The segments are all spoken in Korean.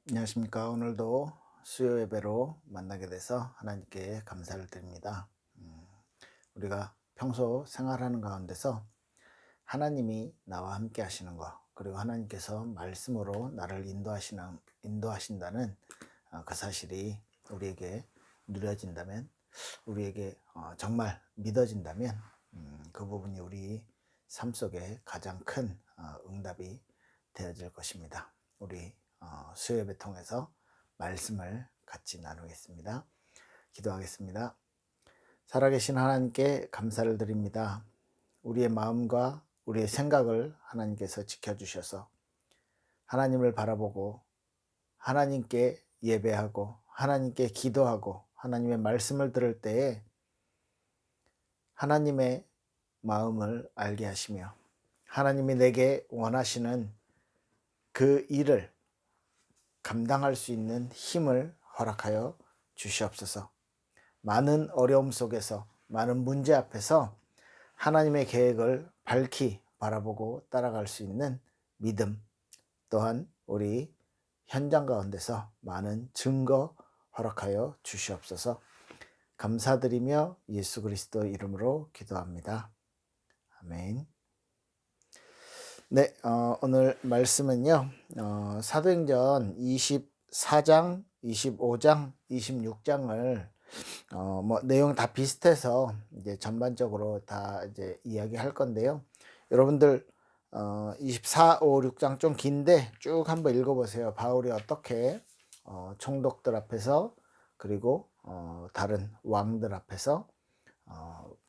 안녕하십니까. 오늘도 수요 예배로 만나게 돼서 하나님께 감사를 드립니다. 우리가 평소 생활하는 가운데서 하나님이 나와 함께 하시는 것, 그리고 하나님께서 말씀으로 나를 인도하신다는 그 사실이 우리에게 누려진다면, 우리에게 정말 믿어진다면, 그 부분이 우리 삶 속에 가장 큰 응답이 되어질 것입니다. 우리 수요예배 통해서 말씀을 같이 나누겠습니다. 기도하겠습니다. 살아계신 하나님께 감사를 드립니다. 우리의 마음과 우리의 생각을 하나님께서 지켜주셔서 하나님을 바라보고 하나님께 예배하고 하나님께 기도하고 하나님의 말씀을 들을 때에 하나님의 마음을 알게 하시며 하나님이 내게 원하시는 그 일을 감당할 수 있는 힘을 허락하여 주시옵소서. 많은 어려움 속에서, 많은 문제 앞에서 하나님의 계획을 밝히 바라보고 따라갈 수 있는 믿음, 또한 우리 현장 가운데서 많은 증거 허락하여 주시옵소서. 감사드리며 예수 그리스도 이름으로 기도합니다. 아멘. 네, 오늘 말씀은요, 사도행전 24장, 25장, 26장을 뭐 내용 다 비슷해서 이제 전반적으로 다 이제 이야기할 건데요. 여러분들 24, 5, 6장 좀 긴데 쭉 한번 읽어보세요. 바울이 어떻게 총독들 앞에서 그리고 다른 왕들 앞에서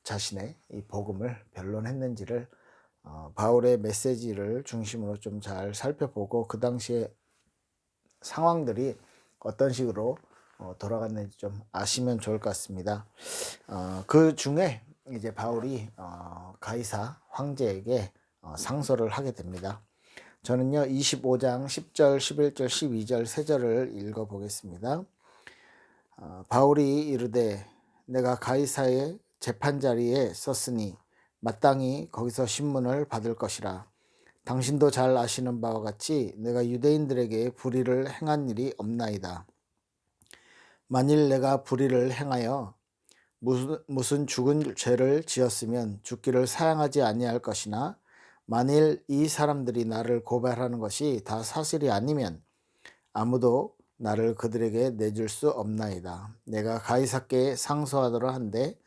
자신의 이 복음을 변론했는지를 바울의 메시지를 중심으로 좀 잘 살펴보고 그 당시에 상황들이 어떤 식으로 돌아갔는지 좀 아시면 좋을 것 같습니다. 그 중에 이제 바울이 가이사 황제에게 상소를 하게 됩니다. 저는요 25장 10절, 11절, 12절 세 절을 읽어 보겠습니다. 바울이 이르되 내가 가이사의 재판 자리에 섰으니 마땅히 거기서 신문을 받을 것이라. 당신도 잘 아시는 바와 같이 내가 유대인들에게 불의를 행한 일이 없나이다. 만일 내가 불의를 행하여 무슨 죽은 죄를 지었으면 죽기를 사양하지 아니할 것이나 만일 이 사람들이 나를 고발하는 것이 다 사실이 아니면 아무도 나를 그들에게 내줄 수 없나이다. 내가 가이사께 상소하도록 한데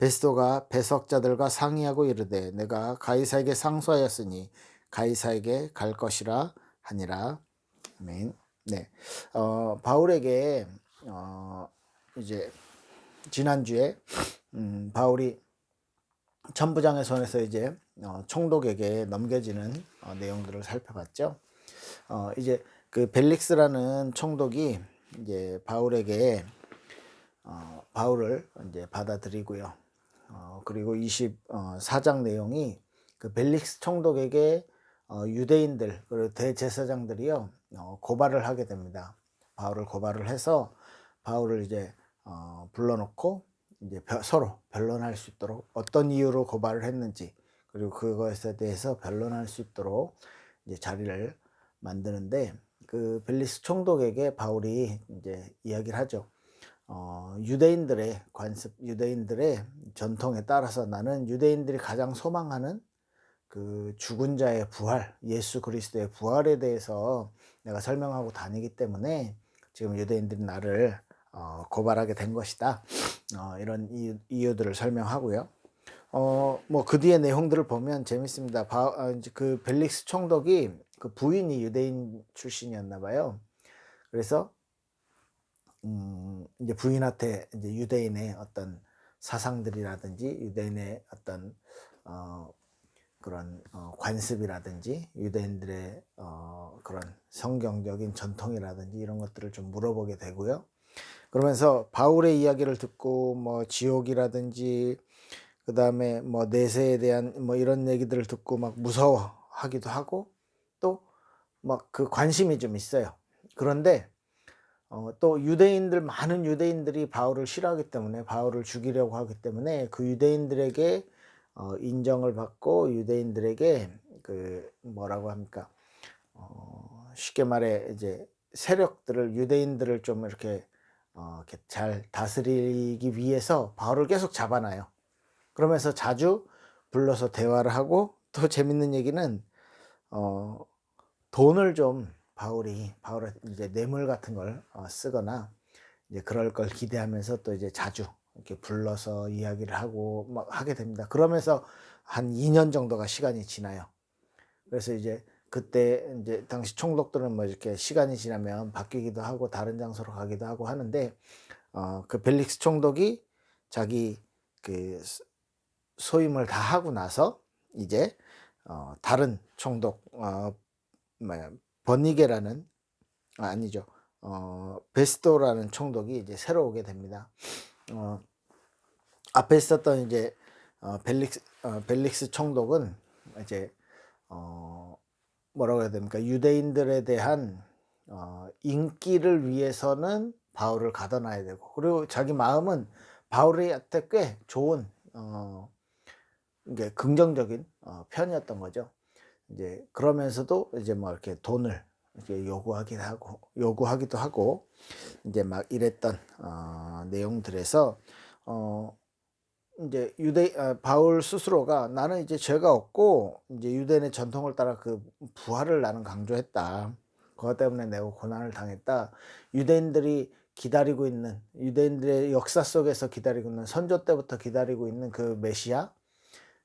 베스도가 배석자들과 상의하고 이르되 내가 가이사에게 상소하였으니 가이사에게 갈 것이라 하니라. 아멘. 네, 바울에게 이제 지난주에 바울이 천부장의 손에서 이제 총독에게 넘겨지는 내용들을 살펴봤죠. 이제 그 벨릭스라는 총독이 이제 바울에게 바울을 이제 받아들이고요. 그리고 24장 내용이 그 벨릭스 총독에게 유대인들 그리고 대제사장들이요 고발을 하게 됩니다. 바울을 고발을 해서 바울을 이제 불러놓고 이제 서로 변론할 수 있도록 어떤 이유로 고발을 했는지 그리고 그것에 대해서 변론할 수 있도록 이제 자리를 만드는데 그 벨릭스 총독에게 바울이 이제 이야기를 하죠. 유대인들의 관습, 유대인들의 전통에 따라서 나는 유대인들이 가장 소망하는 그 죽은 자의 부활, 예수 그리스도의 부활에 대해서 내가 설명하고 다니기 때문에 지금 유대인들이 나를 고발하게 된 것이다. 이런 이유들을 설명하고요. 뭐 그 뒤에 내용들을 보면 재밌습니다. 이제 그 벨릭스 총독이 그 부인이 유대인 출신이었나 봐요. 그래서 이제 부인한테 이제 유대인의 어떤 사상들이라든지 유대인의 어떤 그런 관습이라든지 유대인들의 그런 성경적인 전통이라든지 이런 것들을 좀 물어보게 되고요. 그러면서 바울의 이야기를 듣고 뭐 지옥이라든지 그다음에 뭐 내세에 대한 뭐 이런 얘기들을 듣고 막 무서워하기도 하고 또 막 그 관심이 좀 있어요. 그런데 또 많은 유대인들이 바울을 싫어하기 때문에 바울을 죽이려고 하기 때문에 그 유대인들에게 인정을 받고 유대인들에게 그 뭐라고 합니까? 쉽게 말해 이제 세력들을 유대인들을 좀 이렇게 잘 다스리기 위해서 바울을 계속 잡아놔요. 그러면서 자주 불러서 대화를 하고 또 재밌는 얘기는 어 돈을 좀 바울의 이제 뇌물 같은 걸 쓰거나 이제 그럴 걸 기대하면서 또 이제 자주 이렇게 불러서 이야기를 하고 막 하게 됩니다. 그러면서 한 2년 정도가 시간이 지나요. 그래서 이제 그때 인제 당시 총독들은 뭐 이렇게 시간이 지나면 바뀌기도 하고 다른 장소로 가기도 하고 하는데 그 벨릭스 총독이 자기 그 소임을 다 하고 나서 이제 다른 총독 뭐야 버니게라는 아니죠. 베스토라는 총독이 이제 새로 오게 됩니다. 어 앞에 있었던 이제 벨릭스 총독은 이제 어 뭐라고 해야 됩니까? 유대인들에 대한 인기를 위해서는 바울을 가둬 놔야 되고, 그리고 자기 마음은 바울한테 꽤 좋은 이게 긍정적인 편이었던 거죠. 이제 그러면서도 이제 뭐 이렇게 돈을 이제 요구하기도 하고 인제 막 이랬던 내용들에서 어 인제 바울 스스로가 "나는 이제 죄가 없고 인제 유대인의 전통을 따라 그 부활을 나는 강조했다. 그것 때문에 내가 고난을 당했다. 유대인들의 역사 속에서 기다리고 있는 선조 때부터 기다리고 있는 그 메시아,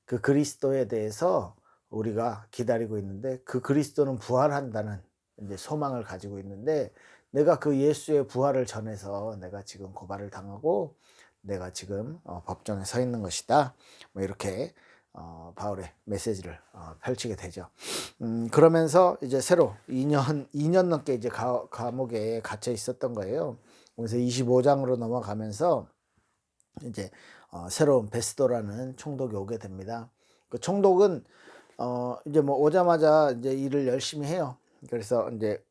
그 그리스도에 대해서 우리가 기다리고 있는데 그 그리스도는 부활한다는 인제 소망을 가지고 있는데 내가 그 예수의 부활을 전해서 내가 지금 고발을 당하고 내가 지금 법정에 서 있는 것이다." 뭐 이렇게 바울의 메시지를 펼치게 되죠. 그러면서 이제 새로 2년 넘게 이제 감옥에 갇혀 있었던 거예요. 그래서 25 장으로 넘어가면서 이제 새로운 베스도라는 총독이 오게 됩니다. 그 총독은 이제 뭐 오자마자 이제 일을 열심히 해요. 그래서 인제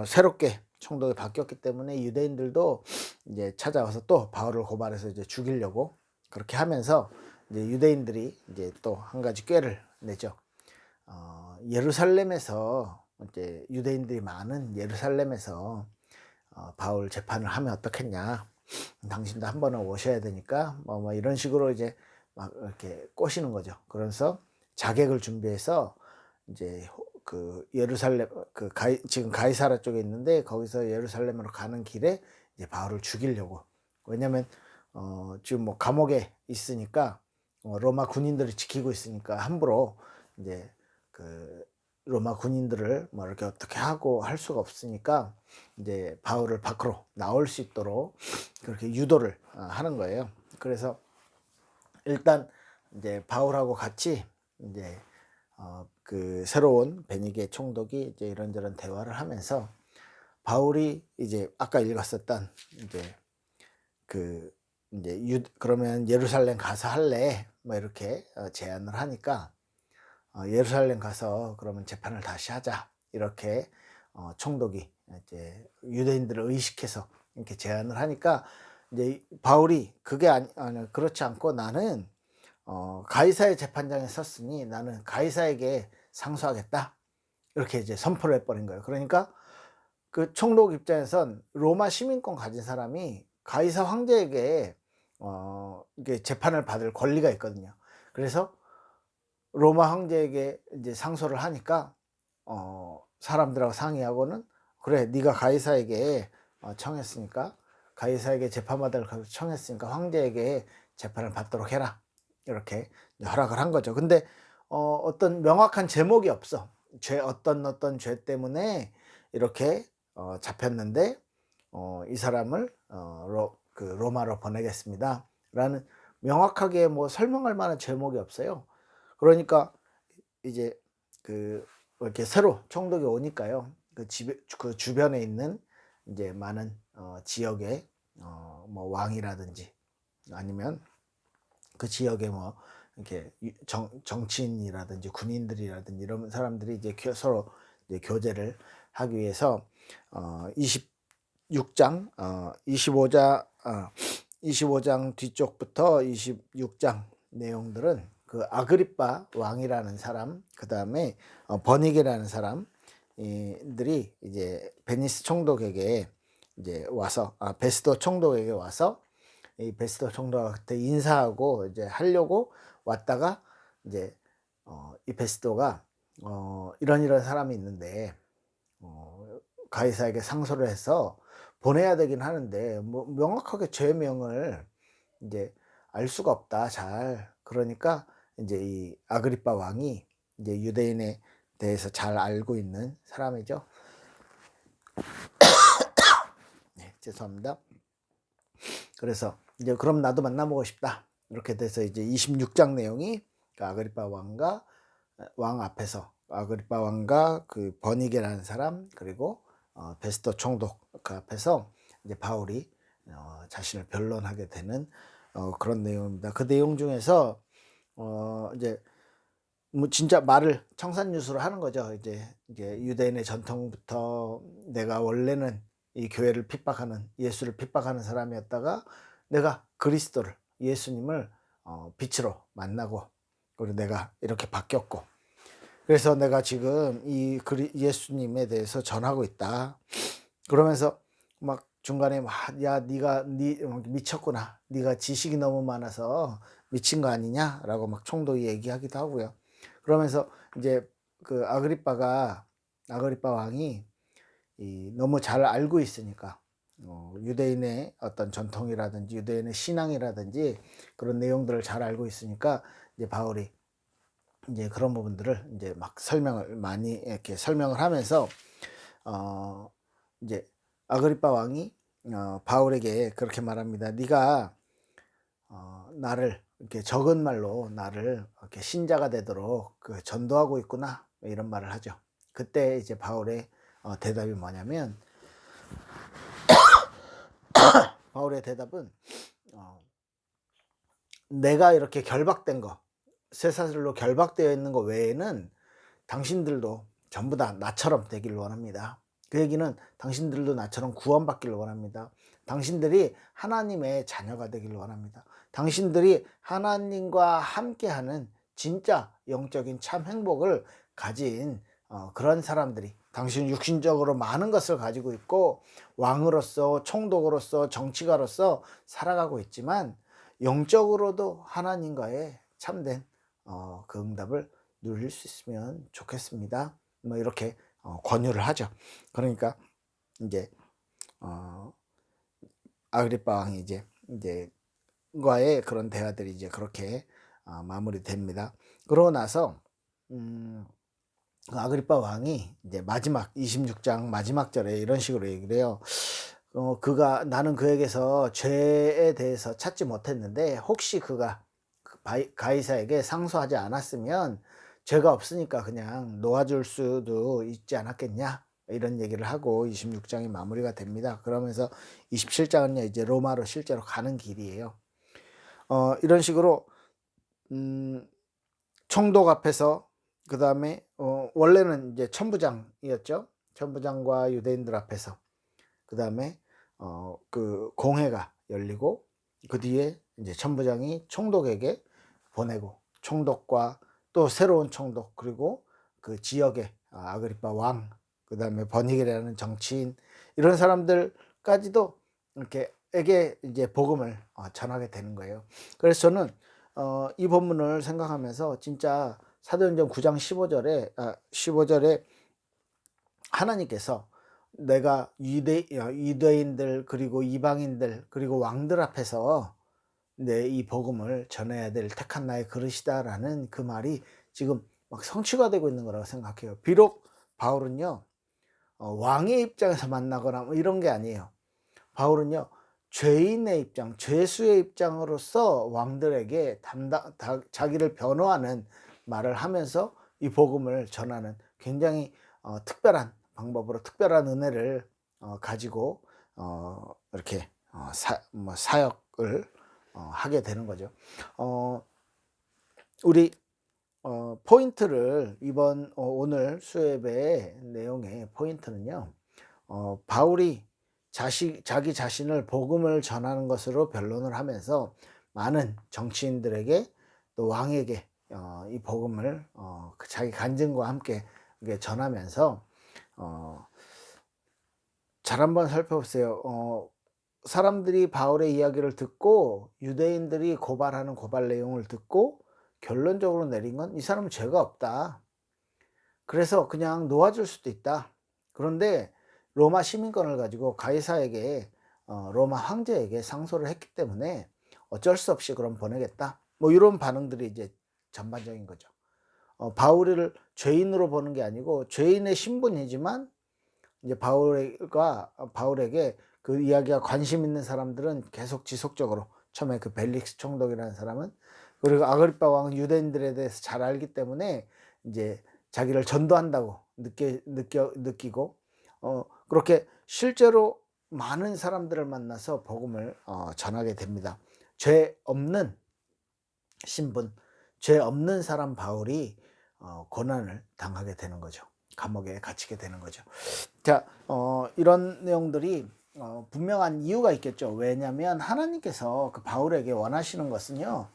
새롭게 총독이 바뀌었기 때문에 유대인들도 이제 찾아와서 또 바울을 고발해서 이제 죽이려고 그렇게 하면서 이제 유대인들이 이제 또 한 가지 꾀를 내죠. 예루살렘에서 이제 유대인들이 많은 예루살렘에서 바울 재판을 하면 어떻겠냐. 당신도 한 번은 오셔야 되니까 뭐 이런 식으로 이제 막 이렇게 꼬시는 거죠. 그래서 자객을 준비해서 이제 그 예루살렘 지금 가이사라 쪽에 있는데 거기서 예루살렘으로 가는 길에 이제 바울을 죽이려고. 왜냐면 지금 뭐 감옥에 있으니까 로마 군인들이 지키고 있으니까 함부로 이제 그 로마 군인들을 뭐 이렇게 어떻게 하고 할 수가 없으니까 이제 바울을 밖으로 나올 수 있도록 그렇게 유도를 하는 거예요. 그래서 일단 이제 바울하고 같이 이제 그 새로운 베니게 총독이 이제 이런저런 대화를 하면서 바울이 이제 아까 읽었었던 이제 그 이제 그러면 "예루살렘 가서 할래?" 뭐 이렇게 제안을 하니까 "예루살렘 가서 그러면 재판을 다시 하자." 이렇게 총독이 이제 유대인들을 의식해서 이렇게 제안을 하니까 이제 바울이 아니 그렇지 않고 "나는 가이사의 재판장에 섰으니 나는 가이사에게 상소하겠다." 이렇게 이제 선포를 해 버린 거예요. 그러니까 그 총독 입장에선 로마 시민권 가진 사람이 가이사 황제에게 이게 재판을 받을 권리가 있거든요. 그래서 로마 황제에게 이제 상소를 하니까 사람들하고 상의하고는 "그래, 네가 가이사에게 청했으니까 가이사에게 재판받을 것을 청했으니까 황제에게 재판을 받도록 해라." 이렇게 이제 허락을 한 거죠. 근데 어떤 명확한 제목이 없어. 어떤 죄 때문에 이렇게 잡혔는데 이 사람을 로마로 보내겠습니다."라는 명확하게 뭐 설명할 만한 제목이 없어요. 그러니까 이제 이렇게 새로 총독이 오니까요. 그 주변에 있는 이제 많은 지역의 뭐 왕이라든지 아니면 그 지역에 뭐 이렇게 정치인이라든지 군인들이라든지 이런 사람들이 이제 서로 이제 교제를 하기 위해서 26장 25장 뒤쪽부터 26장 내용들은 그 아그리빠 왕이라는 사람, 그다음에 버니게라는 사람, 들이 이제 베니스 총독에게 이제 와서 베스도 총독에게 와서 이 베스도 총독한테 인사하고 이제 하려고 왔다가 이제 이 베스도가 이런 사람이 있는데 가이사에게 상소를 해서 보내야 되긴 하는데 뭐 명확하게 죄명을 이제 알 수가 없다 잘. 그러니까 이제 이 아그리빠 왕이 이제 유대인에 대해서 잘 알고 있는 사람이죠. 네, 죄송합니다. 그래서 이제 그럼 나도 만나보고 싶다. 이렇게 돼서 이제 26장 내용이 그 아그리빠 왕과 왕 앞에서 아그리빠 왕과 그 버니게라는 사람 그리고 베스도 총독 그 앞에서 이제 바울이 자신을 변론하게 되는 그런 내용입니다. 그 내용 중에서 이제 뭐 진짜 말을 청산유수로 하는 거죠. 이제 유대인의 전통부터 내가 원래는 이 교회를 핍박하는 예수를 핍박하는 사람이었다가 내가 그리스도를 예수님을 빛으로 만나고 그리고 내가 이렇게 바뀌었고 그래서 내가 지금 이 예수님에 대해서 전하고 있다. 그러면서 막 중간에 야 네가 미쳤구나. 네가 지식이 너무 많아서 미친 거 아니냐라고 막 총독이 얘기하기도 하고요. 그러면서 이제 그 아그리빠 왕이 너무 잘 알고 있으니까 유대인의 어떤 전통이라든지 유대인의 신앙이라든지 그런 내용들을 잘 알고 있으니까 이제 바울이 이제 그런 부분들을 이제 막 설명을 많이 이렇게 설명을 하면서 이제 아그리빠 왕이 바울에게 그렇게 말합니다. 네가 나를 이렇게 적은 말로 나를 이렇게 신자가 되도록 그 전도하고 있구나 이런 말을 하죠. 그때 이제 바울의 대답이 뭐냐면 바울의 대답은 내가 이렇게 결박된 거 쇠사슬로 결박되어 있는 거 외에는 당신들도 전부 다 나처럼 되기를 원합니다. 그 얘기는 당신들도 나처럼 구원받기를 원합니다. 당신들이 하나님의 자녀가 되기를 원합니다. 당신들이 하나님과 함께하는 진짜 영적인 참 행복을 가진 그런 사람들이 당신은 육신적으로 많은 것을 가지고 있고 왕으로서 총독으로서 정치가로서 살아가고 있지만 영적으로도 하나님과의 참된 그 응답을 누릴 수 있으면 좋겠습니다. 뭐 이렇게 권유를 하죠. 그러니까 이제 아그리빠 왕이 이제 과의 그런 대화들이 이제 그렇게 마무리됩니다. 그러고 나서 아그리빠 왕이 이제 마지막 26장 마지막 절에 이런 식으로 얘기를 해요. 나는 그에게서 죄에 대해서 찾지 못했는데 혹시 그가 가이사에게 상소하지 않았으면 죄가 없으니까 그냥 놓아줄 수도 있지 않았겠냐 이런 얘기를 하고 26장이 마무리가 됩니다. 그러면서 27장은요 이제 로마로 실제로 가는 길이에요. 이런 식으로 총독 앞에서 그 다음에 원래는 이제 천부장이었죠. 천부장과 유대인들 앞에서 그 다음에 그 공회가 열리고 그 뒤에 이제 천부장이 총독에게 보내고 총독과 또 새로운 총독 그리고 그 지역의 아그리빠 왕 그 다음에 버니게라는 정치인 이런 사람들까지도 이렇게에게 이제 복음을 전하게 되는 거예요. 그래서 저는 이 본문을 생각하면서 진짜 사도행전 9장 15절에 하나님께서 내가 유대인들 그리고 이방인들 그리고 왕들 앞에서 내 이 복음을 전해야 될 택한 나의 그릇이다라는 그 말이 지금 막 성취가 되고 있는 거라고 생각해요. 비록 바울은요 왕의 입장에서 만나거나 뭐 이런 게 아니에요. 바울은요 죄인의 입장, 죄수의 입장으로서 왕들에게 자기를 변호하는 말을 하면서 이 복음을 전하는 굉장히 특별한 방법으로 특별한 은혜를 가지고 이렇게 사역을 하게 되는 거죠. 우리 포인트를 이번 오늘 수요예배의 내용의 포인트는요. 바울이 자기 자신을 복음을 전하는 것으로 변론을 하면서 많은 정치인들에게 또 왕에게 이 복음을 자기 간증과 함께 전하면서 어 잘 한번 살펴보세요. 사람들이 바울의 이야기를 듣고 유대인들이 고발하는 고발 내용을 듣고 결론적으로 내린 건 '이 사람은 죄가 없다. 그래서 그냥 놓아줄 수도 있다.' 그런데 로마 시민권을 가지고 가이사에게 로마 황제에게 상소를 했기 때문에 '어쩔 수 없이 그럼 보내겠다.' 뭐 이런 반응들이 이제 전반적인 거죠. 바울을 죄인으로 보는 게 아니고 죄인의 신분이지만 이제 바울에게 그 이야기가 관심 있는 사람들은 계속 지속적으로, 처음에 그 벨릭스 총독이라는 사람은, 그리고 아그리파 왕은 유대인들에 대해서 잘 알기 때문에 이제 자기를 전도한다고 느끼고 그렇게 실제로 많은 사람들을 만나서 복음을 전하게 됩니다. 죄 없는 신분, 죄 없는 사람 바울이 고난을 당하게 되는 거죠. 감옥에 갇히게 되는 거죠. 자, 이런 내용들이 분명한 이유가 있겠죠. 왜냐하면 하나님께서 그 바울에게 원하시는 것은요,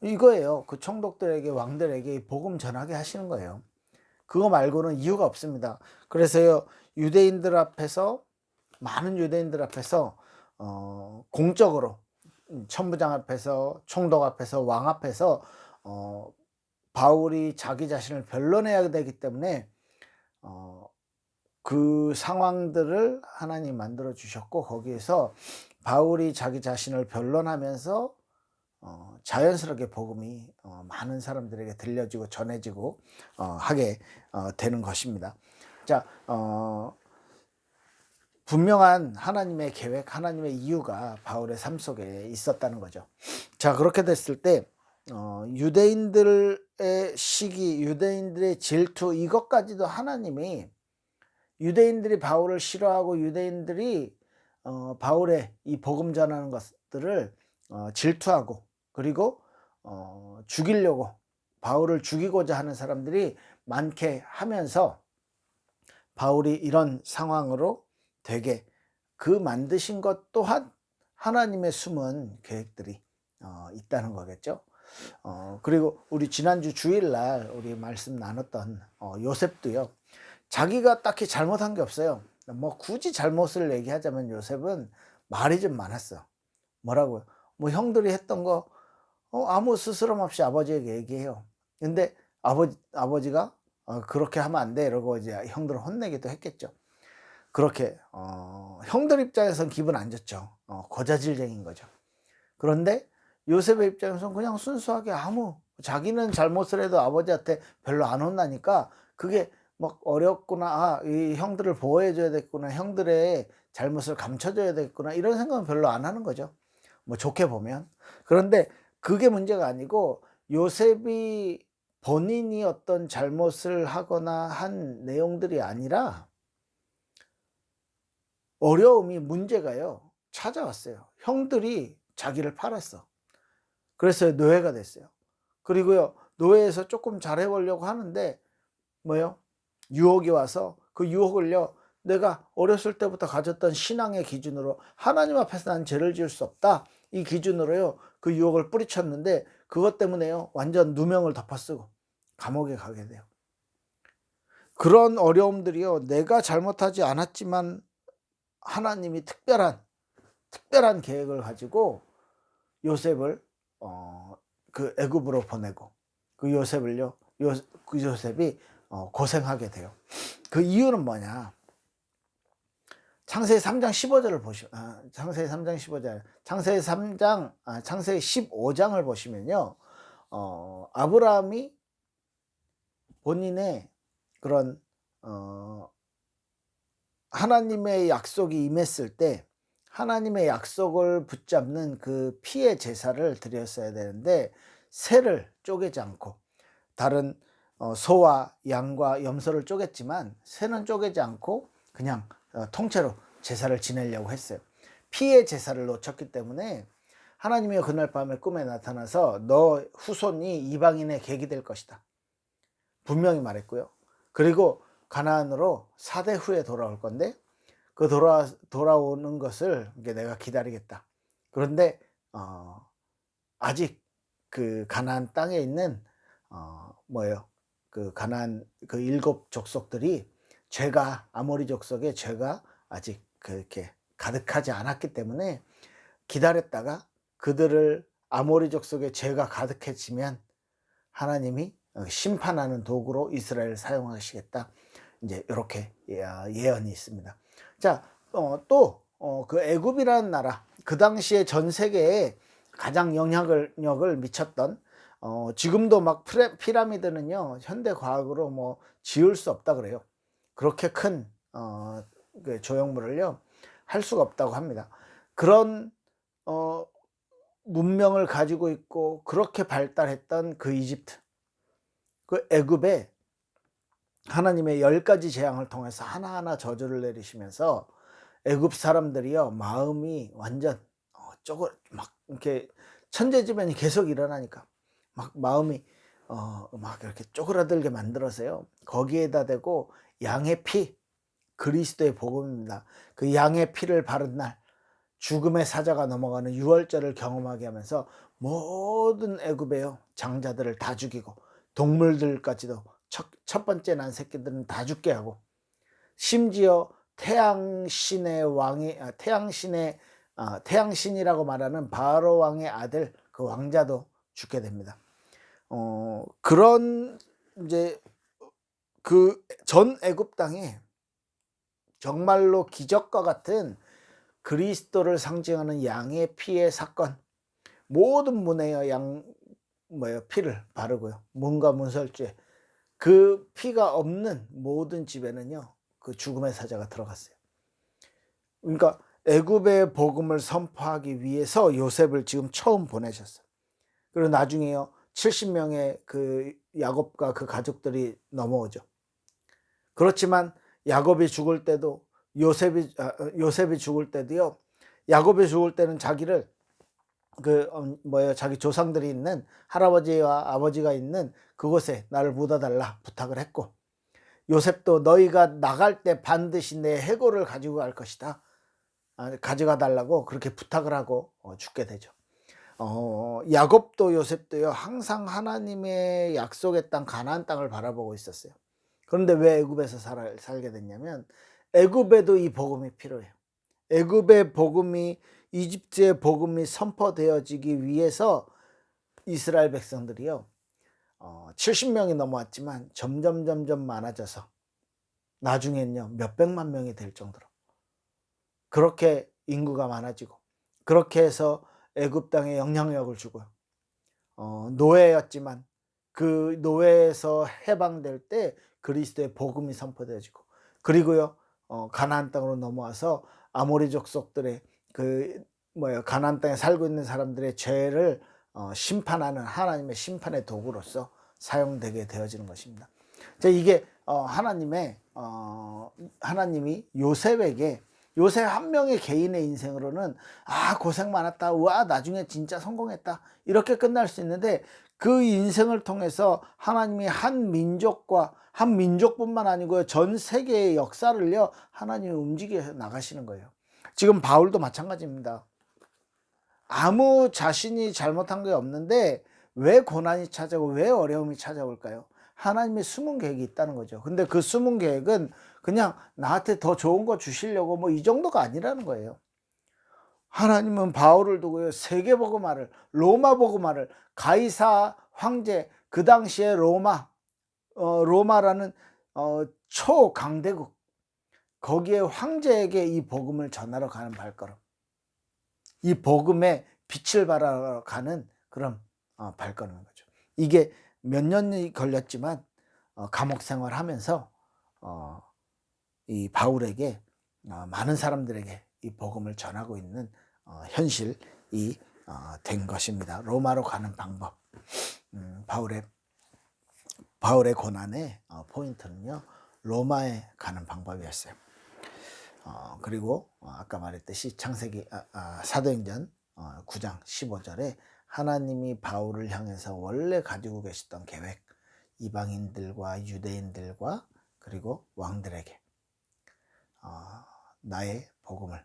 이거예요. 그 총독들에게, 왕들에게 복음 전하게 하시는 거예요. 그거 말고는 이유가 없습니다. 그래서요, 유대인들 앞에서, 많은 유대인들 앞에서 공적으로, 천부장 앞에서, 총독 앞에서, 왕 앞에서 바울이 자기 자신을 변론해야 되기 때문에 그 상황들을 하나님 만들어 주셨고, 거기에서 바울이 자기 자신을 변론하면서 자연스럽게 복음이 많은 사람들에게 들려지고 전해지고 하게 되는 것입니다. 자, 분명한 하나님의 계획, 하나님의 이유가 바울의 삶 속에 있었다는 거죠. 자, 그렇게 됐을 때 유대인들의 시기, 유대인들의 질투, 이것까지도 하나님이, 유대인들이 바울을 싫어하고 유대인들이 바울의 이 복음 전하는 것들을 질투하고, 그리고 죽이려고, 바울을 죽이고자 하는 사람들이 많게 하면서 바울이 이런 상황으로 되게, 그 만드신 것 또한 하나님의 숨은 계획들이 있다는 거겠죠. 그리고 우리 지난주 주일날 우리 말씀 나눴던 요셉도요, 자기가 딱히 잘못한 게 없어요. 뭐 굳이 잘못을 얘기하자면 요셉은 말이 좀 많았어. 뭐라고요? 뭐 형들이 했던 거 아무 스스럼 없이 아버지에게 얘기해요. 근데 아버지가 그렇게 하면 안 돼 이러고 이제 형들을 혼내기도 했겠죠. 그렇게 형들 입장에선 기분 안 좋죠. 고자질쟁인 거죠. 그런데 요셉의 입장에서는 그냥 순수하게, 자기는 잘못을 해도 아버지한테 별로 안 혼나니까 그게 막 어렵구나, 이 형들을 보호해 줘야 되겠구나, 형들의 잘못을 감춰 줘야 되겠구나, 이런 생각은 별로 안 하는 거죠, 뭐 좋게 보면. 그런데 그게 문제가 아니고, 요셉이 본인이 어떤 잘못을 하거나 한 내용들이 아니라 어려움이, 문제가요, 찾아왔어요. 형들이 자기를 팔았어. 그래서 노예가 됐어요. 그리고요, 노예에서 조금 잘해 보려고 하는데 뭐요? 유혹이 와서 그 유혹을요, 내가 어렸을 때부터 가졌던 신앙의 기준으로 하나님 앞에서 난 죄를 지을 수 없다, 이 기준으로요, 그 유혹을 뿌리쳤는데 그것 때문에요, 완전 누명을 덮어쓰고 감옥에 가게 돼요. 그런 어려움들이요, 내가 잘못하지 않았지만 하나님이 특별한 계획을 가지고 요셉을 그 애굽으로 보내고, 그 요셉을요, 그 요셉이 고생하게 돼요. 그 이유는 뭐냐? 창세기 3장 15절을 창세기 3장 15절, 창세기 15장을 보시면요, 아브라함이 본인의 그런 하나님의 약속이 임했을 때 하나님의 약속을 붙잡는 그 피의 제사를 드렸어야 되는데, 새를 쪼개지 않고, 다른 소와 양과 염소를 쪼갰지만 새는 쪼개지 않고 그냥 통째로 제사를 지내려고 했어요. 피의 제사를 놓쳤기 때문에 하나님이 그날 밤에 꿈에 나타나서 너 후손이 이방인의 객이 될 것이다, 분명히 말했고요. 그리고 가나안으로 4대 후에 돌아올 건데 그 돌아오는 것을 내가 기다리겠다. 그런데 아직 그 가나안 땅에 있는 그 가나안 그 7 족속들이 아모리 족속의 죄가 아직 그렇게 가득하지 않았기 때문에 기다렸다가 그들을 아모리 족속의 죄가 가득해지면 하나님이 심판하는 도구로 이스라엘을 사용하시겠다. 이제 이렇게 예언이 있습니다. 자, 또 그 애굽이라는 나라, 그 당시에 전 세계에 가장 영향력을 미쳤던, 지금도 막 피라미드는요 현대 과학으로 뭐 지을 수 없다 그래요. 그렇게 큰 그 조형물을요 할 수가 없다고 합니다. 그런 문명을 가지고 있고 그렇게 발달했던 그 이집트, 그 애굽에 하나님의 10가지 재앙을 통해서 하나하나 저주를 내리시면서 애굽 사람들이요 마음이 완전 막 이렇게 천재지변이 계속 일어나니까 막 마음이 막 이렇게 쪼그라들게 만들어서요 거기에다 대고 양의 피, 그리스도의 복음입니다. 그 양의 피를 바른 날 죽음의 사자가 넘어가는 유월절을 경험하게 하면서 모든 애굽에요 장자들을 다 죽이고 동물들까지도 첫 번째 난 새끼들은 다 죽게 하고, 심지어 태양신이라고 말하는 바로 왕의 아들 그 왕자도 죽게 됩니다. 그런 이제 그 전 애굽 땅에 정말로 기적과 같은 그리스도를 상징하는 양의 피의 사건, 모든 문에요 피를 바르고요 문과 문설주에 그 피가 없는 모든 집에는요 그 죽음의 사자가 들어갔어요. 그러니까 애굽의 복음을 선포하기 위해서 요셉을 지금 처음 보내셨어요. 그리고 나중에요 70명의 그 야곱과 그 가족들이 넘어오죠. 그렇지만 야곱이 죽을 때도 요셉이 죽을 때도요 야곱이 죽을 때는 자기를 자기 조상들이 있는 할아버지와 아버지가 있는 그곳에 나를 묻어달라 부탁을 했고, 요셉도 너희가 나갈 때 반드시 내 해골을 가지고 갈 것이다 가져가 달라고 그렇게 부탁을 하고 죽게 되죠. 야곱도 요셉도요 항상 하나님의 약속의 땅 가나안 땅을 바라보고 있었어요. 그런데 왜 애굽에서 살게 됐냐면 애굽에도 이 복음이 필요해요. 애굽의 복음이, 이집트의 복음이 선포되어지기 위해서 이스라엘 백성들이요 70명이 넘어왔지만 점점 많아져서 나중엔요 몇백만 명이 될 정도로 그렇게 인구가 많아지고, 그렇게 해서 애굽 땅에 영향력을 주고요. 노예였지만 그 노예에서 해방될 때 그리스도의 복음이 선포되어지고, 그리고요 가나안 땅으로 넘어와서 아모리 족속들의 가나안 땅에 살고 있는 사람들의 죄를 심판하는 하나님의 심판의 도구로서 사용되게 되어지는 것입니다. 이게 하나님이 요셉 한 명의 개인의 인생으로는 고생 많았다, 와 나중에 진짜 성공했다 이렇게 끝날 수 있는데, 그 인생을 통해서 하나님이 한 민족뿐만 아니고요 전 세계의 역사를요 하나님이 움직여 나가시는 거예요. 지금 바울도 마찬가지입니다. 아무 자신이 잘못한 게 없는데 왜 고난이 찾아오고 왜 어려움이 찾아올까요? 하나님의 숨은 계획이 있다는 거죠. 근데 그 숨은 계획은 그냥 나한테 더 좋은 거 주시려고 뭐 이 정도가 아니라는 거예요. 하나님은 바울을 두고요 세계복음화를, 로마복음화를, 가이사 황제, 그 당시에 로마라는 초강대국, 거기에 황제에게 이 복음을 전하러 가는 발걸음, 이 복음의 빛을 발하러 가는 그런 발걸음인 거죠. 이게 몇 년이 걸렸지만 감옥 생활하면서 이 바울에게 많은 사람들에게 이 복음을 전하고 있는 현실이 된 것입니다. 로마로 가는 방법. 바울의 고난의 포인트는요 로마에 가는 방법이었어요. 그리고 아까 말했듯이 사도행전 9장 15절에 하나님이 바울을 향해서 원래 가지고 계셨던 계획, 이방인들과 유대인들과 그리고 왕들에게 나의 복음을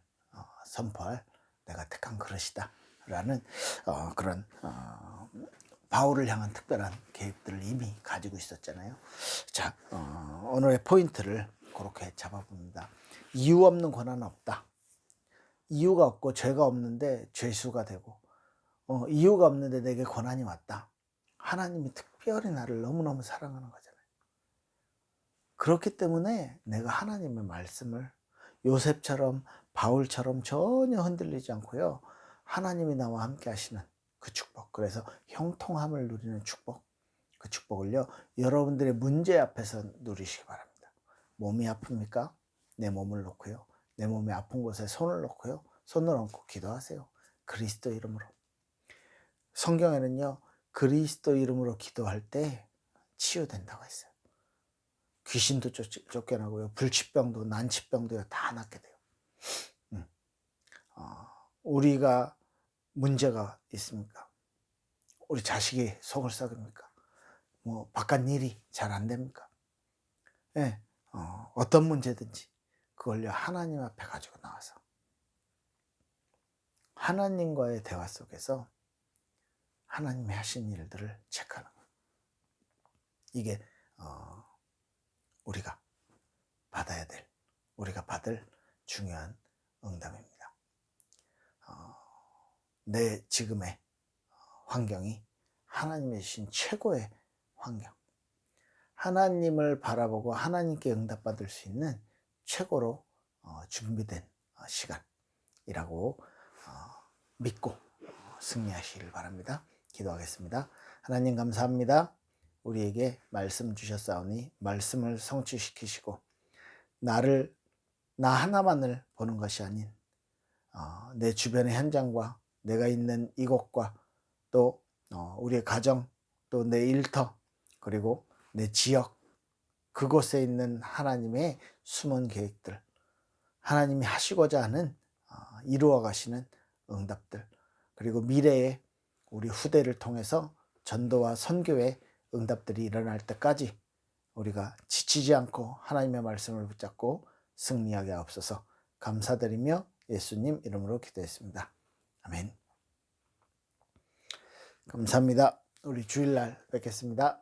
선포할 내가 택한 그릇이다 라는 그런 바울을 향한 특별한 계획들을 이미 가지고 있었잖아요. 자, 오늘의 포인트를 그렇게 잡아봅니다. 이유 없는 고난은 없다. 이유가 없고 죄가 없는데 죄수가 되고 이유가 없는데 내게 고난이 왔다. 하나님이 특별히 나를 너무너무 사랑하는 거잖아요. 그렇기 때문에 내가 하나님의 말씀을 요셉처럼 바울처럼 전혀 흔들리지 않고요. 하나님이 나와 함께 하시는 그 축복, 그래서 형통함을 누리는 축복, 그 축복을요 여러분들의 문제 앞에서 누리시기 바랍니다. 몸이 아픕니까? 내 몸을 놓고요, 내 몸이 아픈 곳에 손을 놓고요, 손을 얹고 기도하세요. 그리스도 이름으로. 성경에는요 그리스도 이름으로 기도할 때 치유된다고 했어요. 귀신도 쫓겨나고요, 불치병도 난치병도요 다 낫게 돼요. 우리가 문제가 있습니까? 우리 자식이 속을 썩입니까? 뭐 바깥 일이 잘 안 됩니까? 예, 어떤 문제든지 그걸요 하나님 앞에 가지고 나와서 하나님과의 대화 속에서 하나님이 하신 일들을 체크하는 거예요. 이게 우리가 받아야 될, 우리가 받을 중요한 응답입니다. 내 지금의 환경이 하나님의 주신 최고의 환경, 하나님을 바라보고 하나님께 응답받을 수 있는 최고로 준비된 시간이라고 믿고 승리하시길 바랍니다. 기도하겠습니다. 하나님 감사합니다. 우리에게 말씀 주셨사오니 말씀을 성취시키시고 나 하나만을 보는 것이 아닌 내 주변의 현장과 내가 있는 이곳과 또 우리의 가정, 또 내 일터, 그리고 내 지역, 그곳에 있는 하나님의 숨은 계획들, 하나님이 하시고자 하는 이루어 가시는 응답들, 그리고 미래에 우리 후대를 통해서 전도와 선교의 응답들이 일어날 때까지 우리가 지치지 않고 하나님의 말씀을 붙잡고 승리하게 하옵소서. 감사드리며 예수님 이름으로 기도했습니다. 아멘. 감사합니다. 우리 주일날 뵙겠습니다.